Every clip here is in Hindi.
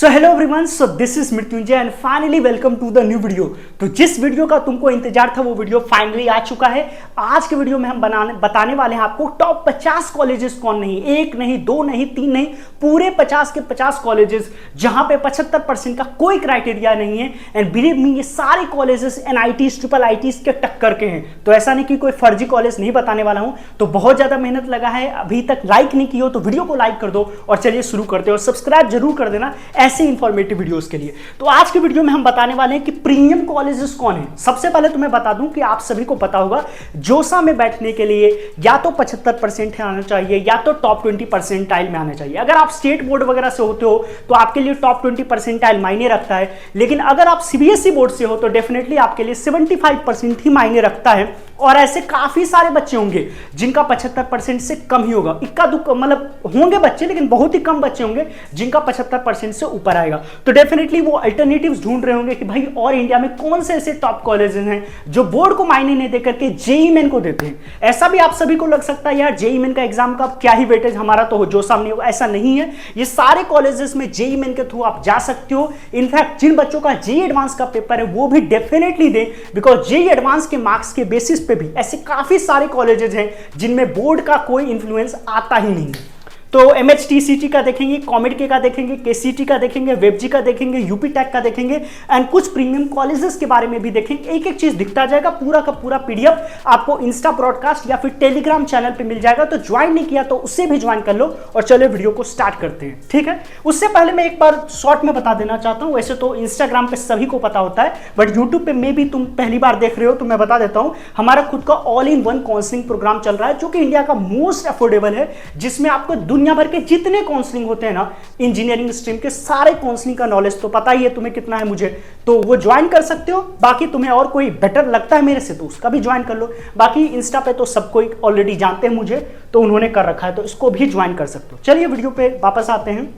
So hello everyone, so this is Mrityunjay and finally welcome to the new video. तो जिस वीडियो का तुमको इंतजार था वो वीडियो फाइनली आ चुका है। आज के वीडियो में हम बताने वाले हैं आपको टॉप 50 कॉलेजेस कौन नहीं, एक नहीं, दो नहीं, तीन नहीं, पूरे 50 के 50 कॉलेजेस जहां पे 75% का कोई क्राइटेरिया नहीं है। एंड बिलीव मी, ये सारे कॉलेजेस एनआईटीज, ट्रिपल आईटीज के टक्कर के हैं। तो ऐसा नहीं कि कोई फर्जी कॉलेज नहीं बताने वाला हूं। तो बहुत ज्यादा मेहनत लगा है, अभी तक लाइक नहीं की हो तो वीडियो को लाइक कर दो और चलिए शुरू करते हैं। और सब्सक्राइब जरूर कर देना ऐसे इंफॉर्मेटिव वीडियोस के लिए। तो आज के वीडियो में हम बताने वाले हैं कि प्रीमियम कॉलेजेस कौन है। सबसे पहले तुम्हें बता दूं कि आप सभी को पता होगा जोसा में बैठने के लिए या तो 75% आना चाहिए या तो टॉप 20 परसेंटाइल में आना चाहिए। अगर आप स्टेट बोर्ड वगैरह से होते हो तो आपके लिए टॉप 20 परसेंटाइल मायने रखता है, लेकिन अगर आप सीबीएसई बोर्ड से हो तो डेफिनेटली आपके लिए 75% ही मायने रखता है। और ऐसे काफी सारे बच्चे होंगे जिनका 75% से कम ही होगा। इक्का दुक्का मतलब होंगे बच्चे, लेकिन बहुत ही कम बच्चे होंगे जिनका 75% से ऊपर आएगा। तो डेफिनेटली वो अल्टरनेटिव्स ढूंढ रहे होंगे कि भाई और इंडिया में कौन से ऐसे टॉप कॉलेजेस हैं जो बोर्ड को मायने नहीं देकर के जेईई मेन को देते हैं। ऐसा भी आप सभी को लग सकता है यार जेईई मेन का एग्जाम का क्या ही वेटेज, हमारा तो जो सामने होगा। ऐसा नहीं है, ये सारे कॉलेजेस में जेईई मेन के थ्रू आप जा सकते हो। इनफैक्ट जिन बच्चों का जेईई एडवांस का पेपर है वो भी डेफिनेटली दें, बिकॉज जेईई एडवांस के मार्क्स के बेसिस पे भी ऐसे काफी सारे कॉलेजेस हैं जिनमें बोर्ड का कोई इंफ्लुएंस आता ही नहीं है। तो एमएचटीसीटी का देखेंगे, कॉमेड के का देखेंगे, केसीटी का देखेंगे, वेबजी का देखेंगे, यूपी टेक का देखेंगे एंड कुछ प्रीमियम कॉलेजेस के बारे में भी देखेंगे। एक एक चीज दिखता जाएगा, पूरा का पूरा पीडीएफ आपको इंस्टा ब्रॉडकास्ट या फिर टेलीग्राम चैनल पे मिल जाएगा। तो ज्वाइन नहीं किया तो उससे भी ज्वाइन कर लो और चलो वीडियो को स्टार्ट करते हैं, ठीक है। उससे पहले मैं एक बार शॉर्ट में बता देना चाहता हूं, वैसे तो इंस्टाग्राम पे सभी को पता होता है बट यूट्यूब पे मे भी तुम पहली बार देख रहे हो तो मैं बता देता हूं। हमारा खुद का all in one counselling program चल रहा है जो कि इंडिया का मोस्ट अफोर्डेबल है, जिसमें आपको दुनिया भर के जितने काउंसलिंग होते हैं ना इंजीनियरिंग स्ट्रीम के, सारे काउंसलिंग का नॉलेज तो पता ही है तुम्हें कितना है मुझे, तो वो ज्वाइन कर सकते हो। बाकी तुम्हें और कोई बेटर लगता है मेरे से तो उसका भी ज्वाइन कर लो। बाकी इंस्टा पे तो सब कोई ऑलरेडी जानते हैं मुझे, तो उन्होंने कर रखा है, तो इसको भी ज्वाइन कर सकते हो। चलिए वीडियो पे वापस आते हैं।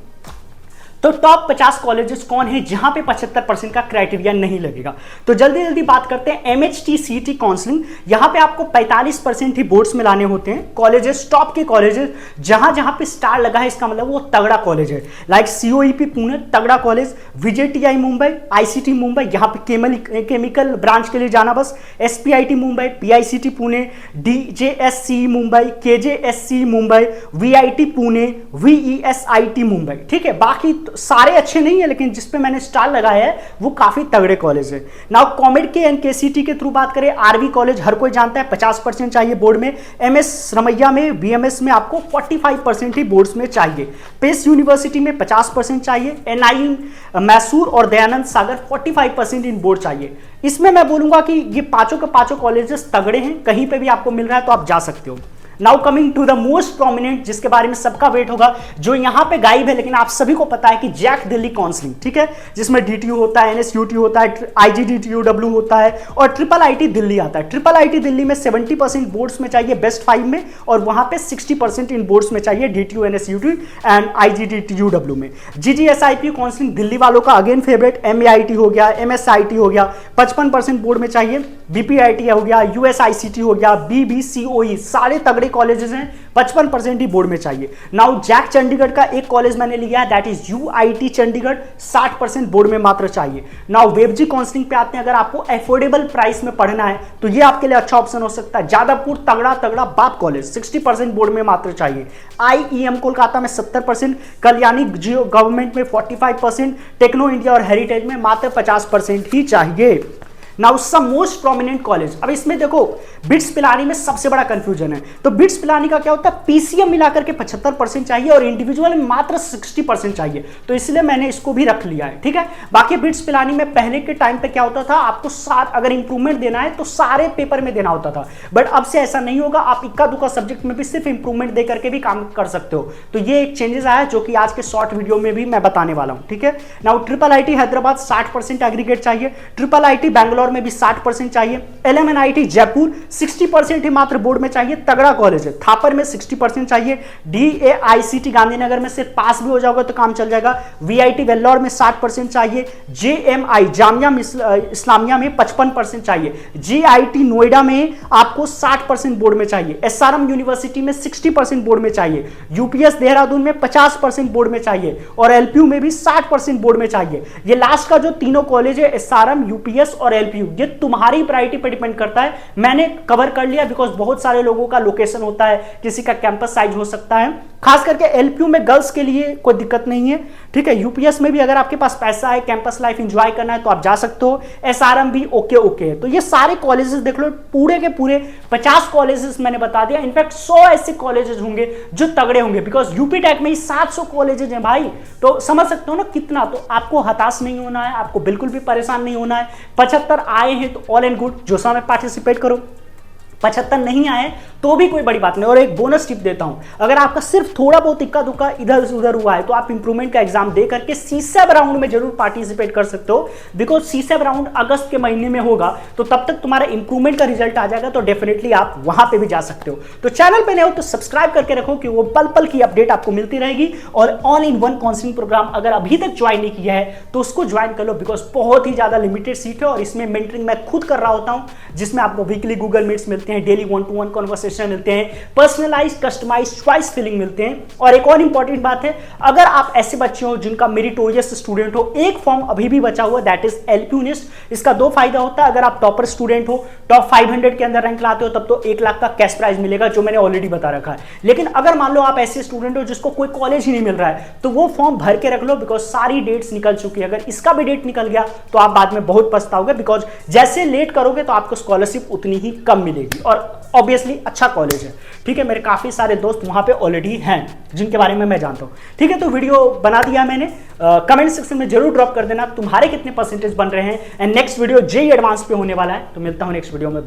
तो टॉप 50 कॉलेजेस कौन है जहां पे 75% का क्राइटेरिया नहीं लगेगा। तो जल्दी जल्दी बात करते हैं। एमएचटीसीटी काउंसलिंग, यहां पे आपको 45% ही बोर्ड्स में लाने होते हैं। कॉलेजेस, टॉप के कॉलेजेस जहां जहां पे स्टार लगा है इसका मतलब वो तगड़ा कॉलेज है। लाइक सीओईपी पुणे तगड़ा कॉलेज, विजेटीआई मुंबई, आईसीटी मुंबई, यहाँ पे केमिकल ब्रांच के लिए जाना बस, SPIT Mumbai, PICT Pune, डीजेएससी Mumbai, केजेएससी Mumbai, VIT Pune, वीईएसआईटी Mumbai, ठीक है। बाकी सारे अच्छे नहीं है, लेकिन जिसपे मैंने स्टार लगाया है वो काफी तगड़े कॉलेज है। नाउ कॉमेड के एंड केसीटी के थ्रू बात करें, आरवी कॉलेज हर कोई जानता है 50% चाहिए बोर्ड में। एमएस रमैया में, बीएमएस में आपको 45% ही बोर्ड्स में चाहिए। पेस यूनिवर्सिटी में 50% चाहिए। एनआई मैसूर और दयानंद सागर 45% इन बोर्ड चाहिए। इसमें मैं बोलूंगा कि ये पांचों के पांचों कॉलेजेस तगड़े हैं, कहीं पे भी आपको मिल रहा है तो आप जा सकते हो। Now coming to the most prominent, जिसके बारे में सबका वेट होगा, जो यहां पे गायब है लेकिन आप सभी को पता है कि जैक दिल्ली काउंसलिंग, ठीक है, जिसमें डीटीयू होता है, एनएसयूटी होता है, आईजीडीटीयूडब्ल्यू होता है और ट्रिपल आईटी दिल्ली आता है। ट्रिपल आईटी दिल्ली में 70% बोर्ड्स में चाहिए बेस्ट 5 में, और वहां पे 60% इन बोर्ड्स में चाहिए डीटीयू, एनएसयूटी एंड आईजीडीटीयूडब्ल्यू में। जीजीएसआईपी काउंसलिंग दिल्ली वालों का अगेन फेवरेट, एमएआईटी हो गया, एमएसआईटी हो गया, 55% बोर्ड में चाहिए। बीपीआईटी हो गया, यूएसआईसीटी हो गया, बीबीसीओई, सारे तगड़े कॉलेजेस हैं, 55% ही बोर्ड में चाहिए। नाउ जैक चंडीगढ़ का एक कॉलेज मैंने लिया है, that is UIT Chandigarh, 60% board में मात्र चाहिए। नाउ वेबजी काउंसलिंग पे आते हैं। अगर आपको अफोर्डेबल प्राइस में पढ़ना है तो ये आपके लिए अच्छा ऑप्शन हो सकता है। जादवपुर तगड़ा तगड़ा बाप कॉलेज, 60% बोर्ड में मात्र चाहिए। आईईएम कोलकाता में 70%, कल्याणी जियो गवर्नमेंट में 45%, टेक्नो इंडिया और हेरिटेज में मात्र 50% ही चाहिए। Now some most prominent college, अब इसमें देखो बिट्स पिलानी में सबसे बड़ा कंफ्यूजन है। तो बिट्स पिलानी का क्या होता है, पीसीएम मिलाकर के 75% चाहिए और इंडिविजुअल में मात्र 60% चाहिए, तो इसलिए मैंने इसको भी रख लिया है, ठीक है। बाकी बिट्स पिलानी में पहले के टाइम पे क्या होता था, आपको अगर इंप्रूवमेंट देना है तो सारे पेपर में देना होता था, बट अब से ऐसा नहीं होगा। आप इक्का दुक्का सब्जेक्ट में भी सिर्फ इंप्रूवमेंट दे करके भी काम कर सकते हो। तो ये एक चेंजेस आया जो कि आज के शॉर्ट वीडियो में भी मैं बताने वाला हूं, ठीक है। Now triple IT Hyderabad 60% aggregate चाहिए। ट्रिपल आईटी बैंगलोर वेल्लोर में भी 60% चाहिए। LMNIT जयपुर 60% ही मात्र बोर्ड में चाहिए, तगड़ा कॉलेज है। थापर में 60% चाहिए। DAICT गांधीनगर में सिर्फ पास भी हो जाओगे तो काम चल जाएगा। VIT वेल्लोर में 60% चाहिए। JMI जामिया इस्लामिया में 55% चाहिए। GIT नोएडा में आपको 60% बोर्ड में चाहिए। SRM यूनिवर्सिटी में 60% बोर्ड में चाहिए। UPS देहरादून में 50% बोर्ड में चाहिए और LPU में भी 60% बोर्ड में चाहिए। ये लास्ट का जो तीनों कॉलेज है SRM, UPS और LPU, ये तुम्हारी प्रायोरिटी पर डिपेंड करता है। मैंने कवर कर लिया बिकॉज बहुत सारे लोगों का लोकेशन होता है, किसी का कैंपस साइज हो सकता है। खास करके LPU में गर्ल्स के लिए कोई दिक्कत नहीं है, ठीक है। UPS में भी अगर आपके पास पैसा है, कैंपस लाइफ एंजॉय करना है तो आप जा सकते हो। SRM भी ओके है। तो ये सारे कॉलेजेस देख लो, पूरे के पूरे 50 कॉलेजेस मैंने बता दिया। इनफैक्ट 100 ऐसे कॉलेजेस होंगे जो तगड़े होंगे बिकॉज यूपी टेक में ही 700 कॉलेजेस हैं भाई। तो समझ सकते हो ना कितना। तो आपको हताश नहीं होना है, आपको बिल्कुल भी परेशान नहीं होना है। 75 आए हैं तो ऑल एंड गुड, जो समय पार्टिसिपेट करो। 75 नहीं आए तो भी कोई बड़ी बात नहीं। और एक बोनस टिप देता हूं, अगर आपका सिर्फ थोड़ा बहुत इक्का दुक्का इधर उधर हुआ है तो आप इंप्रूवमेंट का एग्जाम दे करके CSAB राउंड में जरूर पार्टिसिपेट कर सकते हो बिकॉज CSAB राउंड अगस्त के महीने में होगा। तो तब तक तुम्हारा इंप्रूवमेंट का रिजल्ट आ जाएगा, तो डेफिनेटली आप वहां पे भी जा सकते हो। तो चैनल पे नए हो तो सब्सक्राइब करके रखो कि वो पल पल की अपडेट आपको मिलती रहेगी। और all in one counselling program अगर अभी तक ज्वाइन नहीं किया है तो उसको ज्वाइन कर लो बिकॉज बहुत ही ज्यादा लिमिटेड सीट है और इसमें मेंटरिंग मैं खुद कर रहा होता हूं, जिसमें आपको वीकली गूगल मीट्स मिलते हैं, डेली 1-to-1 कॉन्वर्सेशन मिलते हैं, पर्सनलाइज्ड कस्टमाइज्ड चॉइस फिलिंग मिलते हैं। और एक और इंपॉर्टेंट बात है, अगर आप ऐसे बच्चे हो जिनका मेरिटोरियस स्टूडेंट हो, एक फॉर्म अभी भी बचा हुआ, दैट इज LPUnist। इसका 2 फायदा होता है, अगर आप टॉपर स्टूडेंट हो, टॉप 500 के अंदर रैंक लाते हो, तब तो 1 लाख का कैश प्राइज मिलेगा, जो मैंने ऑलरेडी बता रखा है। लेकिन अगर मान लो आप ऐसे स्टूडेंट हो जिसको कोई कॉलेज ही नहीं मिल रहा है, तो वो फॉर्म भर के रख लो बिकॉज सारी डेट्स निकल चुकी है। अगर इसका भी डेट निकल गया तो आप बाद में बहुत पछताओगे बिकॉज जैसे लेट करोगे तो आपको स्कॉलरशिप उतनी ही कम मिलेगी। और ऑब्वियसली अच्छा कॉलेज है, ठीक है। मेरे काफी सारे दोस्त वहां पे ऑलरेडी हैं जिनके बारे में मैं जानता हूं, ठीक है। तो वीडियो बना दिया मैंने, कमेंट सेक्शन में जरूर ड्रॉप कर देना तुम्हारे कितने परसेंटेज बन रहे हैं। And next video JEE advance पे होने वाला है, तो मिलता हूं नेक्स्ट वीडियो में।